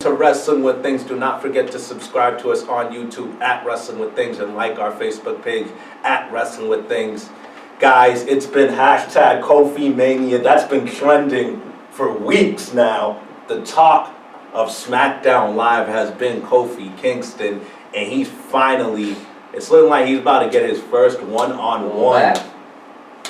to Wrestling with Things. Do not forget to subscribe to us on YouTube at Wrestling with Things and like our Facebook page at Wrestling with Things. Guys, it's been hashtag Kofi Mania. That's been trending for weeks now. The talk of SmackDown Live has been Kofi Kingston, and he's finally, it's looking like he's about to get his first one-on-one.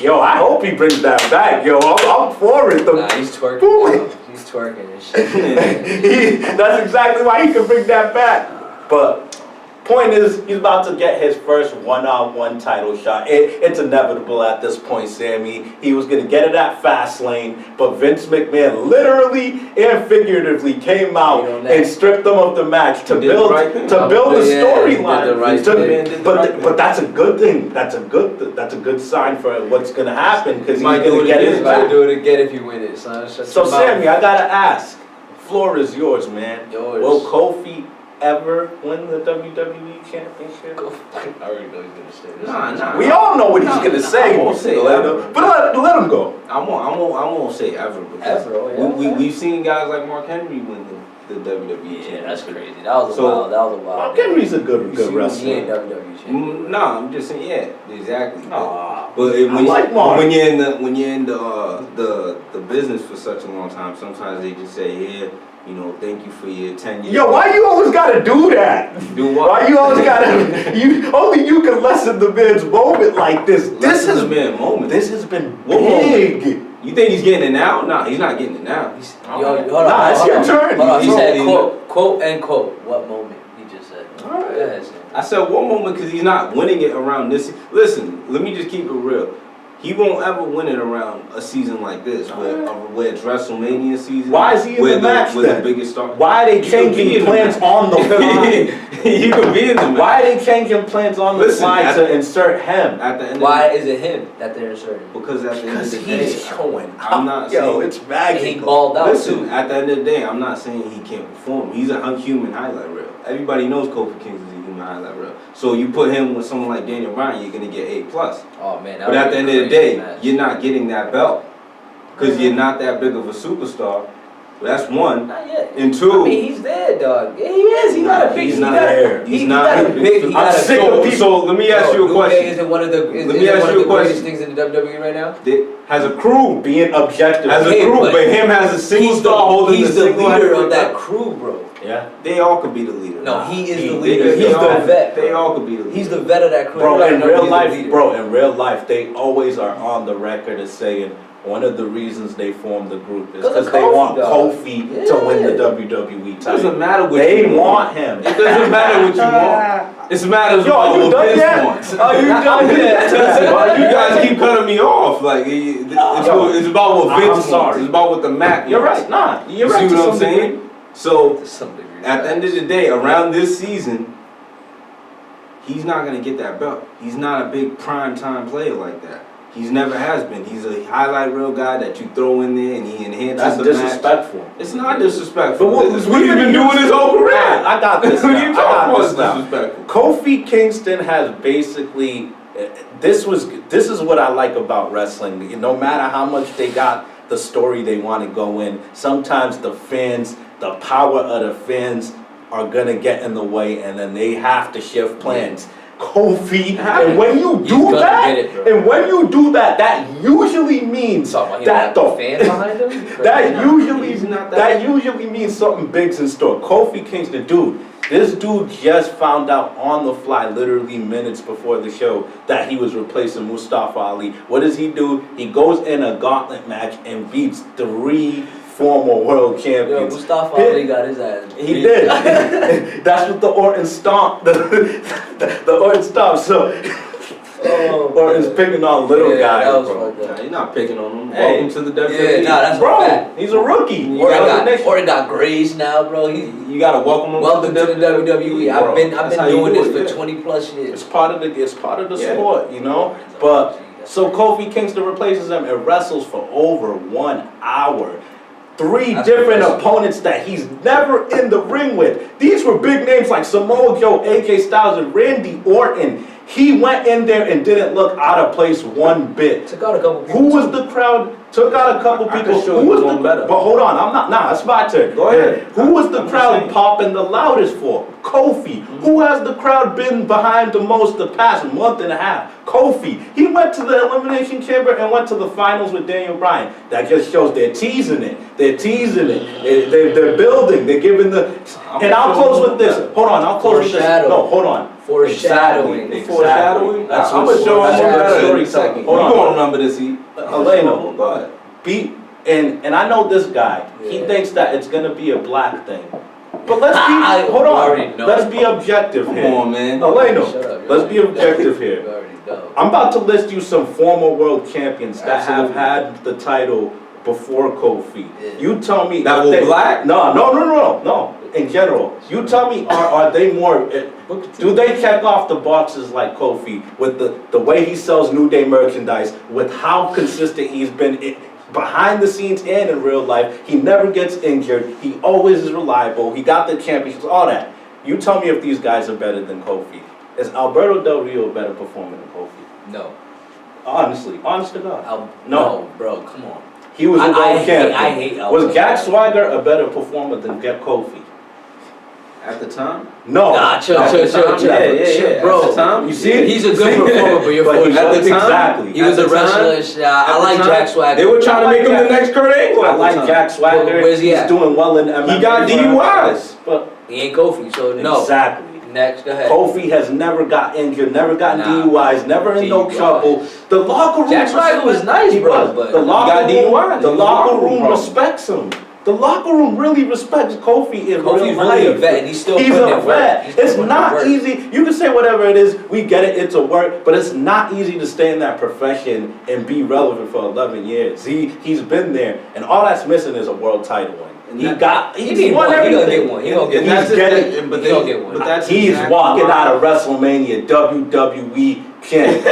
Yo, I hope he brings that back, yo. I'm for it. Nah, he's twerking. He's twerking and shit. That's exactly why he can bring that back. But point is, he's about to get his first one-on-one title shot. It's inevitable at this point, Sammy. He was going to get it at Fastlane, but Vince McMahon literally and figuratively came out and stripped them of the match to build the storyline. But that's a good thing. That's a good sign for what's going to happen because he's going to get his back. Might do it again if you win it, son. So Sammy, I gotta ask. Floor is yours, man. Will Kofi ever win the WWE Championship? I already know he's gonna say this. Nah. We all know what he's gonna say. I won't say ever. But let him go. I won't say ever because we've seen guys like Mark Henry win the WWE Championship. Yeah, that's crazy. That was a wild. Mark Henry's a good wrestler. He ain't WWE champion. Nah, I'm just saying, yeah, exactly. But when you're in the business for such a long time, sometimes they just say, yeah, you know, thank you for your 10 years. Yo, why you always gotta do that? Do what? Why you always gotta? Only you can lessen the man's moment like this. This has been big. You think he's getting it now? No, he's not getting it now. It's your turn. Hold on. He said, quote, end quote. What moment? He just said. All right. I said one moment because he's not winning it around this. Listen, let me just keep it real. He won't ever win it around a season like this, where it's WrestleMania season. Why is he in the match with then? the biggest star? Why are they changing plans on the fly? He could be in the match. Why are they changing plans on the fly to insert him? At the end Why is it him that they're inserting? Because at the end of the day, he's showing. I'm not saying it's magical. He balled out. Listen, at the end of the day, I'm not saying he can't perform. He's a human highlight reel. Everybody knows Kofi Kingston is a human highlight reel. So you put him with someone like Daniel Bryan, you're gonna get A+. Oh man, but at the end of the day, you're not getting that belt because you're not that big of a superstar. Well, that's one. Not yet. And two. I mean, he's there, dog. Yeah, he is. He's not a big. He's not there. He's not a big. So let me ask you a question. Is it one of the? Is it one of the greatest things in the WWE right now? Has a crew being objective. Has a crew, but him has a single star holding the single. He's the leader of that crew, bro. Yeah, they all could be the leader. No, he is the leader. He's the vet. They all could be the leader. He's the vet of that crew. Bro, in real life, they always are on the record as saying one of the reasons they formed the group is because they want Kofi to win the WWE title. It doesn't matter what they want him. It doesn't matter what you want. It matters what Vince wants. Are you done yet? You guys keep cutting me off. Like it's about what Vince wants. It's about what the Mac wants. You're right. Nah, you're right. See what I'm saying? So, at the end of the day, around this season, he's not going to get that belt. He's not a big prime time player like that. He's never has been. He's a highlight reel guy that you throw in there and he enhances the match. That's disrespectful. It's not disrespectful. But this is what he's been doing his whole career. I got this. What are you talking about? Disrespectful. Kofi Kingston has basically, this is what I like about wrestling. No matter how much they got the story they want to go in, sometimes the power of the fans are going to get in the way and then they have to shift plans. Kofi, and when you do that, that usually means that the fan behind him. that usually means something big's in store. Kofi Kingston, dude, this dude just found out on the fly, literally minutes before the show, that he was replacing Mustafa Ali. What does he do? He goes in a gauntlet match and beats 3 former world champions. Yo, Mustafa Ali got his ass. He did. That's what the Orton stomp. The Orton stomp. So Orton's picking on little guys, bro. Nah, you're not picking on him. Welcome to the WWE. Yeah, that's bro. He's a rookie. Orton got grace now, bro. You gotta welcome him. Welcome to the WWE. I've been doing this for 20 plus years. It's part of the sport, you know. But so Kofi Kingston replaces him and wrestles for over 1 hour. 3 different opponents that he's never in the ring with. These were big names like Samoa Joe, AJ Styles, and Randy Orton. He went in there and didn't look out of place one bit. Took out a couple people. Who was the crowd? Took out a couple I people. can show Who you was one the? better. But hold on, I'm not. Nah, it's my turn. Go ahead. Who was the I'm crowd saying. popping the loudest for? Kofi. Who has the crowd been behind the most the past month and a half? Kofi. He went to the Elimination Chamber and went to the finals with Daniel Bryan. That just shows they're teasing it. They're teasing it. They're building. They're giving the. And I'll close with this. Hold on. I'll close with this. No, hold on. Foreshadowing. Exactly. Foreshadowing? That's I'm what gonna show him foreshadowing better in a storytelling. second. Hold You on. gonna remember this, E? Elena. Go ahead. And I know this guy. He Yeah. thinks that it's gonna be a black thing. But let's I be hold already on. know. Let's be objective Come here. on, man. Elena, Shut up, let's be you objective here. You already know. I'm about to list you some former world champions that Absolutely. have had the title before Kofi. Yeah. You tell me That if were they- black? No. In general, you tell me are they more? Do they check off the boxes like Kofi with the way he sells New Day merchandise, with how consistent he's been behind the scenes and in real life? He never gets injured. He always is reliable. He got the championships, all that. You tell me if these guys are better than Kofi. Is Alberto Del Rio a better performer than Kofi? No. Honestly, honest to God. No, bro, come on. He was a world champion. I hate Was Alberto. Jack Swagger a better performer than Kofi? At the time? No. Nah, chill, At the time? Yeah. bro. At the time? You see it? He's a good performer, but you're But full he at the was time? exactly. He was At a the wrestler. At I the like time, Jack Swagger. They were trying to I like make him the Jack. next Kurt Angle. I at the like time. Jack Swagger. Where's he He's at? doing well in MMA. He got DUIs. But He ain't Kofi, so no. exactly. Next, go ahead. Kofi has never got injured, never gotten Nah. DUIs, never in no DUIs. trouble. The locker room. Jack Swagger was nice, He bro, was. but the locker got room, DUIs. the He was locker locker room room problem. respects him. The locker room really respects Kofi in Kofi's real really a life. vet, and he's still He's putting a in work. vet. He's still It's putting in not work. easy. You can say whatever it is. We get it. It's a work, but it's not easy to stay in that profession and be relevant for 11 years. He's been there, and all that's missing is a world title win. And He that- got. He He's need won one. He everything. gonna get one. He gonna get And one. that's He's just getting- it, but he gonna get one. But that's He's exactly walking why- out of WrestleMania WWE champ.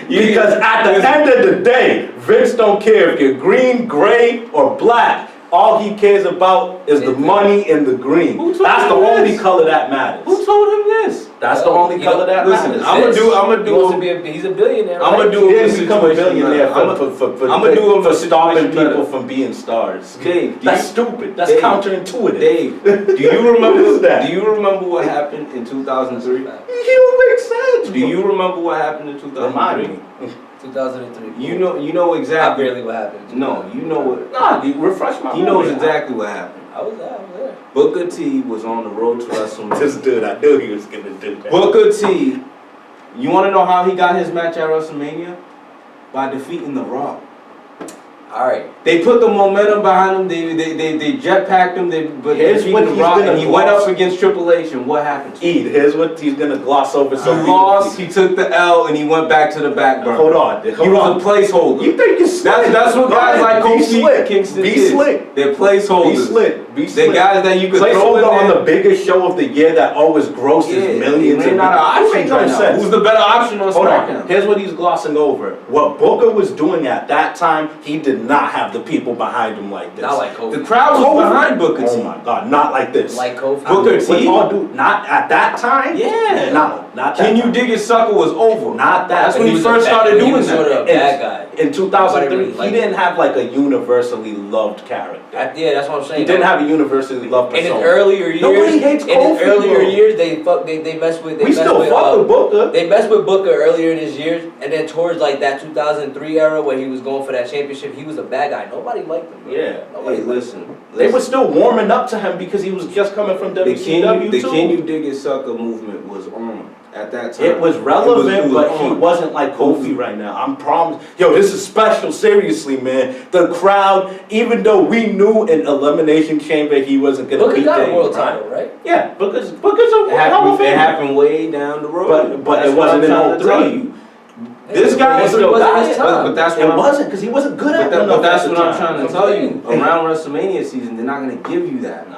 Because at the end of the day, Vince don't care if you're green, gray, or black. All he cares about is the money and the green. Who told That's the him only this? color that matters. Who told him this? That's the only color that listen, matters. I'm gonna do. He wants to be he's a billionaire. I'm gonna right? do He a didn't become a situation billionaire better. for I'ma do him for a stopping situation better. people from being stars. Dave, do That's you- stupid. That's Dave, counterintuitive. Dave, do you remember What is that? Do you remember what happened in 2003? He don't make sense. Do you remember what happened in 2003? Remind me. 2003. You know I exactly. barely what happened. No, you know what. Nah, refresh my He memory. knows exactly what happened. I was there. Booker T was on the road to This WrestleMania. dude, I knew he was gonna do that. Booker T, you want to know how he got his match at WrestleMania? By defeating The Rock. All right. They put the momentum behind him. They jetpacked him. But Here's they what beat The he's Rock, gonna and he went gloss. up against Triple H. And what happened? to him? Here's what he's gonna gloss over. He So lost. He took the L, and he went back to the back burner. Hold on. He was a placeholder. You think you're slick? That's what Go guys ahead, like be Kofi slick. Kingston Be is. slick. They're Be placeholders. slick. Be They're slick. guys that you could throw in Placeholder on there. the biggest show of the year that always grosses millions. He ran out of options Makes right no now. sense. Who's the better option on Hold on. SmackDown? Here's what he's glossing over. What Booker was doing at that time, he did not have the people behind him like this. Not like Kofi. The crowd was Kofi. behind Booker T. Oh my God, not like this. Like Kofi. Booker With T? all due, not at that time. Yeah. No, not that Can you time. dig it, sucker was over. Not that. That's when And he was a first bad- started he doing was sort that. of a bad guy. In 2003, Nobody really he didn't have like a universally loved character. Yeah, that's what I'm saying. He didn't have a universally loved In his persona. earlier years, Nobody hates in his Kofi, earlier bro. years, they messed with. They We messed still with, fuck with Booker. They messed with Booker earlier in his years, and then towards like that 2003 era where he was going for that championship, he was a bad guy. Nobody liked him. Bro. Yeah. Nobody Hey, liked him. listen. They were still warming up to him because he was just coming from The WCW Can too. You Dig It Sucker movement was on at that time. It was relevant, It was but he on. wasn't like Kofi right now. I'm promised. Yo, this is special. Seriously, man. The crowd, even though we knew in Elimination Chamber he wasn't gonna Booker beat got a Daniel world Bryan. title, right? Yeah, Booker's a It Hall of happened, it Famer. happened way down the road. But That's it what wasn't I'm in trying to 03. tell you. This guy It is still wasn't got his it. time. But that's what It I'm wasn't because he wasn't good at But enough that's at the what I'm time. trying to tell you. Around WrestleMania season, they're not going to give you that. Nah.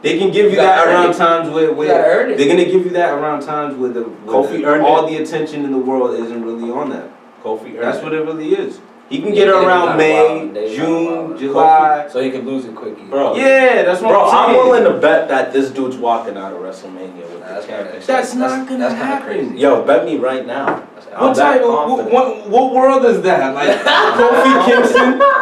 They can give you You that gotta earn around it. times where You gotta earn it. they're going to give you that around times where Kofi earned all it. the attention in the world isn't really on that. Kofi earned That's it. what it really is. He can Yeah, get it they around got May, wild. They got June, wild. July. So he could lose it quickly. Bro. Yeah, that's what Bro, I'm I'm saying. willing gonna bet that this dude's walking out of WrestleMania with the championship. That's not gonna That's kinda happen. crazy. Yo, bet me right now. What type? What world is that? Like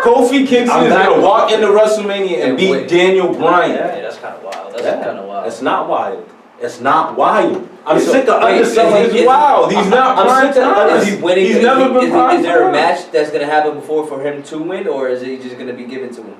Kofi Kingston is gonna walk into WrestleMania and beat Daniel Bryan. Yeah, that's kind of wild. That's kind of wild. It's not wild. It's not wild. I'm So, sick of wait, underselling. is he- It's wild. He's not I'm prime sick of time. Is he winning? He's never been prime Is there a time. match that's gonna happen before for him to win, or is it just gonna be given to him?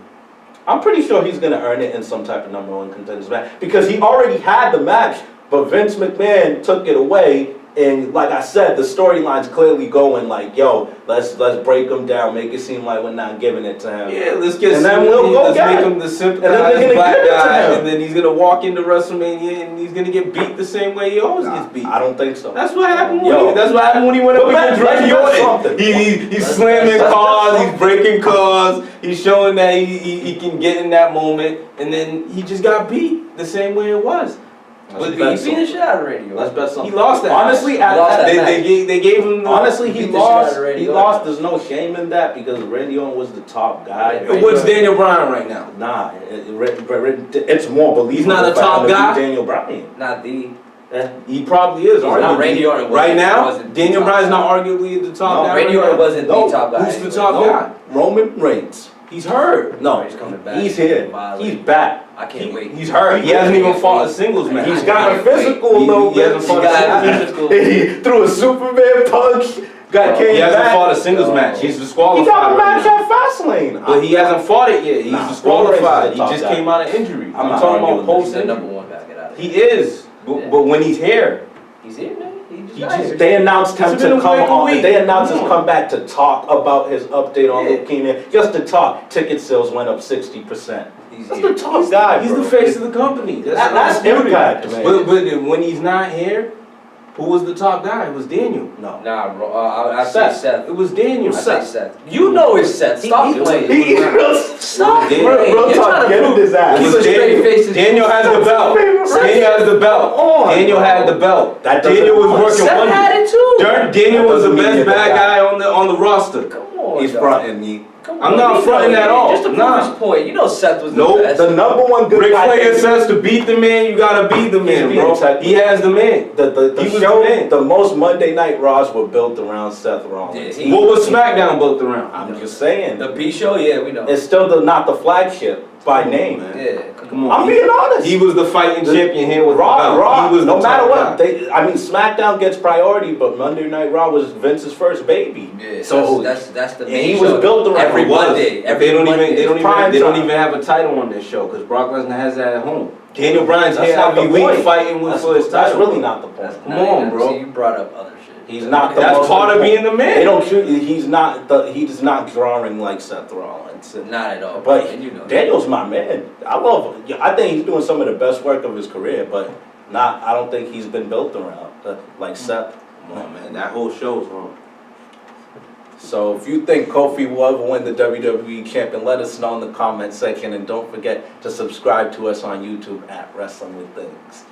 I'm pretty sure he's gonna earn it in some type of number one contenders match because he already had the match, but Vince McMahon took it away. And like I said, the storyline's clearly going like, yo, let's break him down, make it seem like we're not giving it to him. Yeah, let's get And then we'll go let's get make him. him the And then they're sympathized gonna black give it to guy, him. and then he's gonna walk into WrestleMania and he's gonna get beat the same way he always gets beat. I don't think so. That's what happened. Yo. That's what happened when he went up But against let's Randy bet Orton. something. He's slamming let's bet cars, he's something. breaking cars, he's showing that he can get in that moment, and then he just got beat the same way it was. Let's He bet beat the something. shit out of Radio. Let's bet something. He lost that. Honestly, match. He lost that match. they gave him. Honestly, He he beat the shit out lost. of Randy He Orton. lost. There's no shame in that because Randy Orton was the top guy. Yeah, What's Daniel Bryan right now? Nah, it's more believable. He's not a for top him to beat guy? Daniel Bryan. Not the. He probably is. He's not. arguably. Randy Orton right now, wasn't the Daniel top Bryan's guy. not arguably the top No, guy. Randy right Orton now. wasn't No, the top guy. Who's the top No, guy? Roman Reigns. He's hurt. No, He's coming back. He's here. Violent. He's back. I can't wait. He's hurt. He hasn't even fought a singles match. He's got a physical a little He bit. hasn't fought He got a physical. He threw a Superman punch. Came He hasn't back. fought a singles match. He's He disqualified. got a right match now. at Fastlane. But he hasn't fought it yet. He's Nah, disqualified. Roman He Reigns is the just top came guy. out of injury. I'm I'm not talking arguing about with He's the post number injury. one guy. Get out of He here. is. But when he's here, He's here, man. He just got here. They announced him It's been to a come week. on. They announced his Come on. comeback to talk about his update on Yeah. leukemia. Just to talk. Ticket sales went up 60%. He's That's here. the top guy. he's bro. the face of the company. That's impact, man. But when he's not here, who was the top guy? It was Daniel. No. Nah, bro. I say Seth. It was Daniel. I say Seth. You know it's Seth. Stop playing. Stop. Daniel. Real You're talk. trying to Get in prove- his ass. It He's was a straight face. Daniel has the belt. Daniel has the belt. on, Daniel bro. had the belt. That doesn't- Daniel was working Seth wonders. had it too. Daniel was the That doesn't best mean bad you're the guy on the roster. Come on. He's dog. fronting me. Come I'm on, not you fronting know, at all. Just to prove Nah. his point, you know Seth was the Nope. best. The number one good Ric guy. Flair says to beat the man, you gotta beat the man, being bro. protected. He has the man. The He was show, the man. the most Monday Night Raws were built around Seth Rollins. Yeah, What was SmackDown built around? I'm just saying. The B show, yeah, we know. It's still not the flagship by name. man. Yeah, Come on. I'm being honest. He was the fighting champion here with Raw, the belt. Raw. He was No the matter top what, guy. SmackDown gets priority, but Monday Night Raw was Vince's first baby. Yeah, So that's the and main he was show. built around every it was. Monday. But Every Monday. they don't prime even time. have a title on this show because Brock Lesnar has that at home. Daniel Bryan's That's here not the every week point. fighing with for his That's title. really not the point. Come on, bro. See, you brought up other shit. He's not the That's most part of important. being the man. They don't treat. He's not drawing like Seth Rollins. Not at all. But and you know Daniel's my man. I love him. I think he's doing some of the best work of his career, but I don't think he's been built around like Seth. Come on, man. That whole show is wrong. So if you think Kofi will ever win the WWE champion, let us know in the comment section, and don't forget to subscribe to us on YouTube at Wrestling with Things.